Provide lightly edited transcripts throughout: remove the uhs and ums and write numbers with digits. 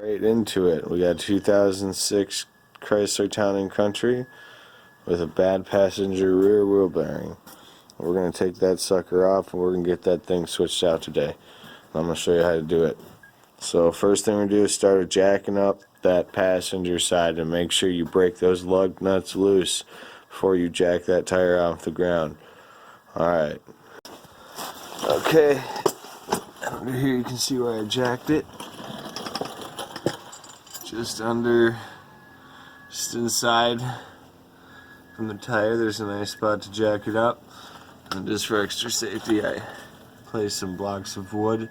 Right into it. We got 2006 Chrysler Town & Country with a bad passenger rear wheel bearing. We're going to take that sucker off and we're going to get that thing switched out today. I'm going to show you how to do it. So first thing we're going to do is start with jacking up that passenger side and make sure you break those lug nuts loose before you jack that tire off the ground. Alright. Okay. Under here you can see where I jacked it. Just inside from the tire, there's a nice spot to jack it up. And just for extra safety, I placed some blocks of wood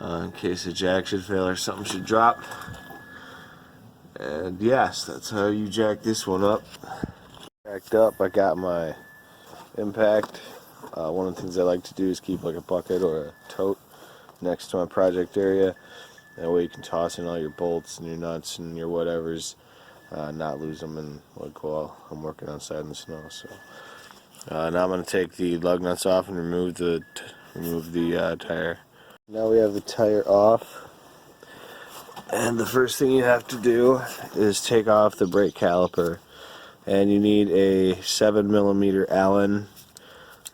in case the jack should fail or something should drop. And yes, that's how you jack this one up. Jacked up, I got my impact. One of the things I like to do is keep like a bucket or a tote next to my project area. That way you can toss in all your bolts and your nuts and your whatevers, not lose them and like while I'm working outside in the snow. So now I'm going to take the lug nuts off and remove the tire. Now we have the tire off, and the first thing you have to do is take off the brake caliper, and you need a 7mm Allen.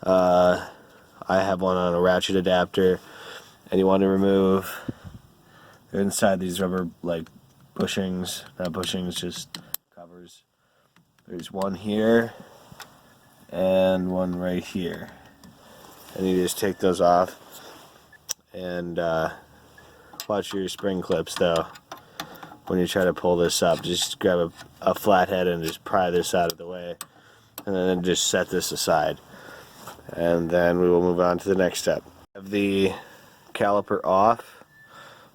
I have one on a ratchet adapter, and you want to remove inside these rubber like bushings, not bushings, just covers. There's one here and one right here, and you just take those off. And watch your spring clips though when you try to pull this up. Just grab a flathead and just pry this out of the way, and then just set this aside, and then we will move on to the next step. Have the caliper off.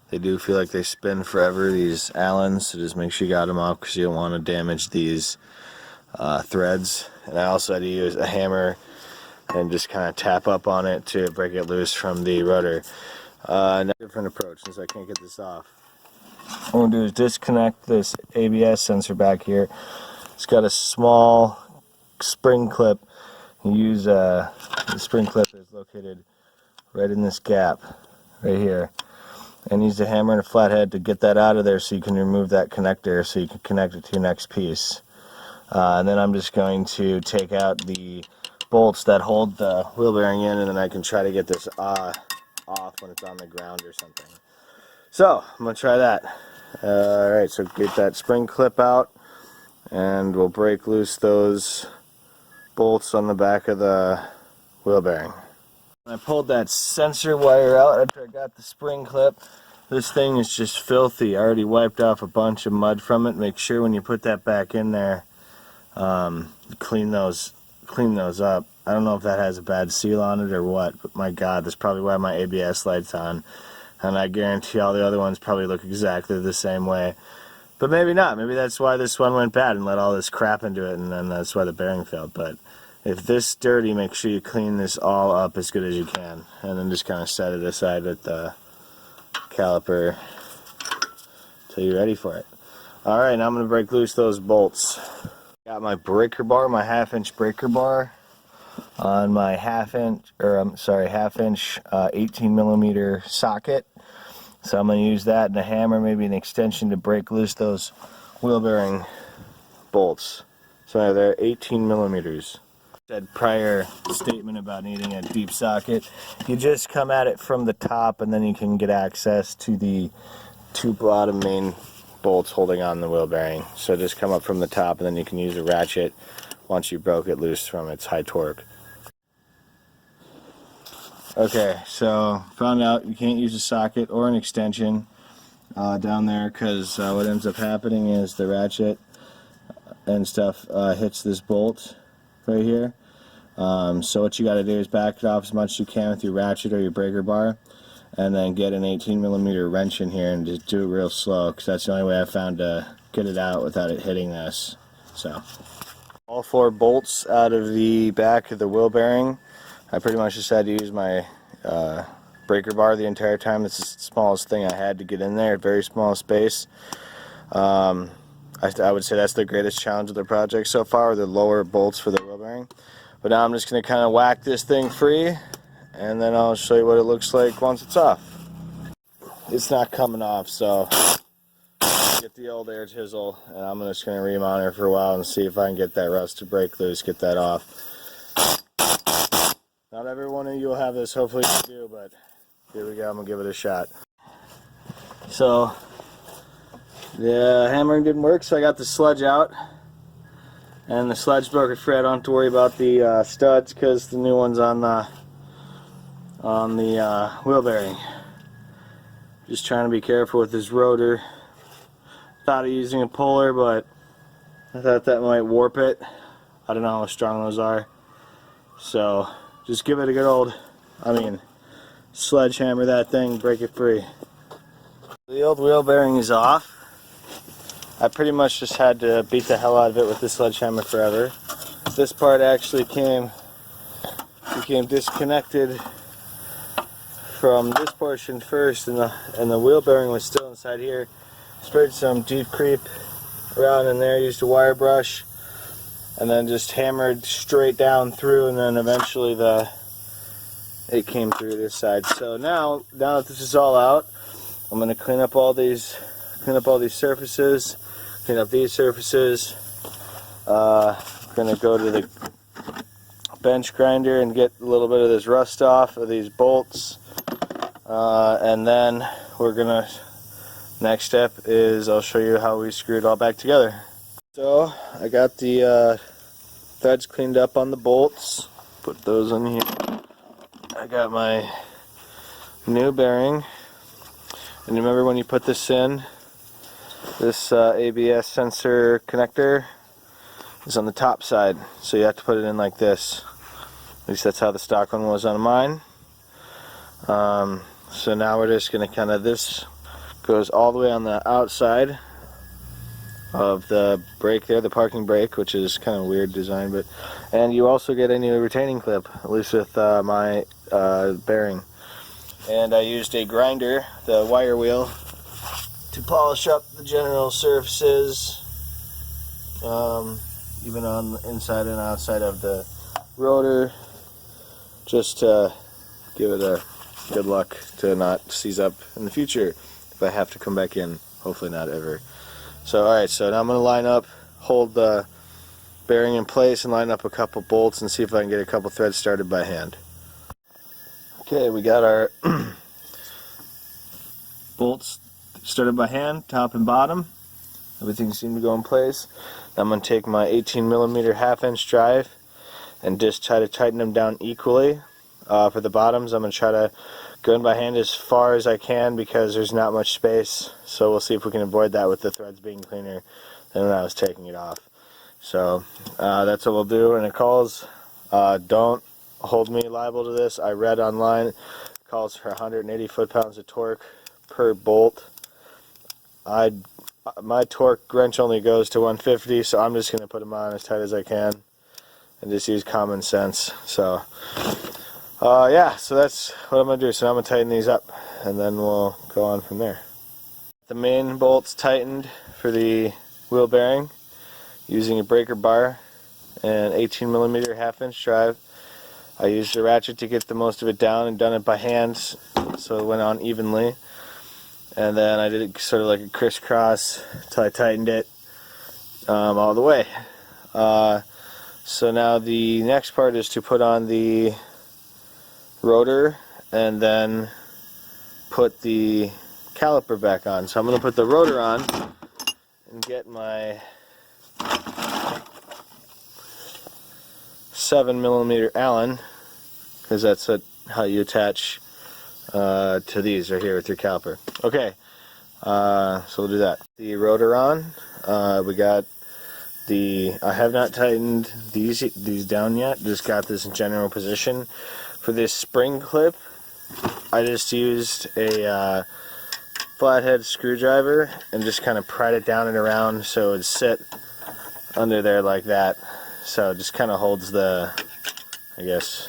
They do feel like they spin forever, these Allens, so just make sure you got them off because you don't want to damage these threads. And I also had to use a hammer and just kind of tap up on it to break it loose from the rudder. Now different approach since I can't get this off. What I'm going to do is disconnect this ABS sensor back here. It's got a small spring clip. You use the spring clip is located right in this gap right here. And use a hammer and a flathead to get that out of there so you can remove that connector so you can connect it to your next piece. And then I'm just going to take out the bolts that hold the wheel bearing in, and then I can try to get this off when it's on the ground or something. So I'm going to try that. Alright, so get that spring clip out, and we'll break loose those bolts on the back of the wheel bearing. I pulled that sensor wire out after I got the spring clip. This thing is just filthy. I already wiped off a bunch of mud from it. Make sure when you put that back in there, clean those up. I don't know if that has a bad seal on it or what, but my God, that's probably why my ABS light's on. And I guarantee all the other ones probably look exactly the same way. But maybe not. Maybe that's why this one went bad and let all this crap into it, and then that's why the bearing failed. But if this is dirty, make sure you clean this all up as good as you can, and then just kind of set it aside with the caliper until you're ready for it. Alright, now I'm going to break loose those bolts. Got my breaker bar, my half-inch breaker bar on my half-inch 18mm socket. So I'm going to use that and a hammer, maybe an extension, to break loose those wheel bearing bolts. So they're 18mm. Prior statement about needing a deep socket, you just come at it from the top, and then you can get access to the two bottom main bolts holding on the wheel bearing. So just come up from the top, and then you can use a ratchet once you broke it loose from its high torque. Okay, so found out you can't use a socket or an extension down there, because what ends up happening is the ratchet and stuff hits this bolt right here. So what you got to do is back it off as much as you can with your ratchet or your breaker bar, and then get an 18mm wrench in here and just do it real slow, because that's the only way I found to get it out without it hitting this. So all 4 bolts out of the back of the wheel bearing. I pretty much just had to use my breaker bar the entire time. This is the smallest thing I had to get in there, very small space. I would say that's the greatest challenge of the project so far, the lower bolts for the wheel bearing. But now I'm just going to kind of whack this thing free, and then I'll show you what it looks like once it's off. it's not coming off, so get the old air chisel, and I'm just going to remount her for a while and see if I can get that rusted brake loose, get that off. Not every one of you will have this, hopefully you do, but here we go, I'm going to give it a shot. So, the hammering didn't work, so I got the sludge out. And the sludge broke it free. I don't have to worry about the studs because the new one's on the wheel bearing. Just trying to be careful with this rotor. Thought of using a puller, but I thought that might warp it. I don't know how strong those are. So just give it a good old, sledgehammer that thing, break it free. The old wheel bearing is off. I pretty much just had to beat the hell out of it with this sledgehammer forever. This part actually became disconnected from this portion first, and the wheel bearing was still inside here. Sprayed some deep creep around in there, used a wire brush, and then just hammered straight down through, and then eventually it came through this side. So now that this is all out, I'm going to clean up all these surfaces. Clean up these surfaces. Gonna go to the bench grinder and get a little bit of this rust off of these bolts, and then next step is I'll show you how we screw it all back together. So I got the threads cleaned up on the bolts, put those in here. I got my new bearing, and remember when you put this in, this ABS sensor connector is on the top side, so you have to put it in like this. At least that's how the stock one was on mine. So now we're just going to this goes all the way on the outside of the brake there, the parking brake, which is kind of weird design, and you also get a new retaining clip, at least with my bearing. And I used a grinder, the wire wheel, to polish up the general surfaces, even on the inside and outside of the rotor, just to give it a good luck to not seize up in the future if I have to come back in. Hopefully not ever. So alright, so now I'm going to line up, hold the bearing in place and line up a couple bolts and see if I can get a couple threads started by hand. Okay, we got our bolts started by hand, top and bottom. Everything seemed to go in place. Now I'm going to take my 18mm 1/2-inch drive and just try to tighten them down equally. For the bottoms, I'm going to try to go in by hand as far as I can because there's not much space. So we'll see if we can avoid that with the threads being cleaner than when I was taking it off. So that's what we'll do. And it calls, don't hold me liable to this. I read online, it calls for 180 foot-pounds of torque per bolt. My torque wrench only goes to 150, so I'm just going to put them on as tight as I can and just use common sense. So yeah, so that's what I'm going to do. So now I'm going to tighten these up and then we'll go on from there. The main bolts tightened for the wheel bearing using a breaker bar and 18mm 1/2-inch drive. I used a ratchet to get the most of it down and done it by hand so it went on evenly. And then I did it sort of like a crisscross until I tightened it all the way. So now the next part is to put on the rotor and then put the caliper back on. So I'm going to put the rotor on and get my 7mm Allen, because that's how you attach to these right here with your caliper. Okay, so we'll do that. The rotor on. We got I have not tightened these down yet. Just got this in general position. For this spring clip, I just used a flathead screwdriver and just kind of pried it down and around so it would sit under there like that. So it just kind of holds the, I guess,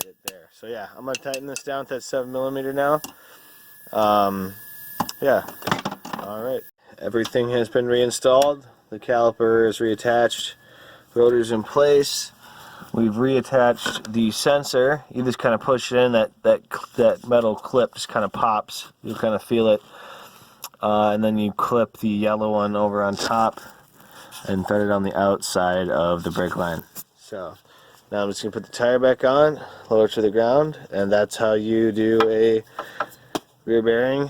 it there. So yeah, I'm going to tighten this down to that 7mm now. Yeah, alright. Everything has been reinstalled. The caliper is reattached. Rotor's in place. we've reattached the sensor. You just kind of push it in, that metal clip just kind of pops. You kind of feel it. And then you clip the yellow one over on top and thread it on the outside of the brake line. So now I'm just going to put the tire back on, lower it to the ground, and that's how you do a rear bearing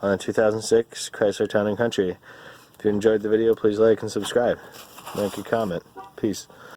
on a 2006 Chrysler Town & Country. If you enjoyed the video, please like and subscribe. Make a comment. Peace.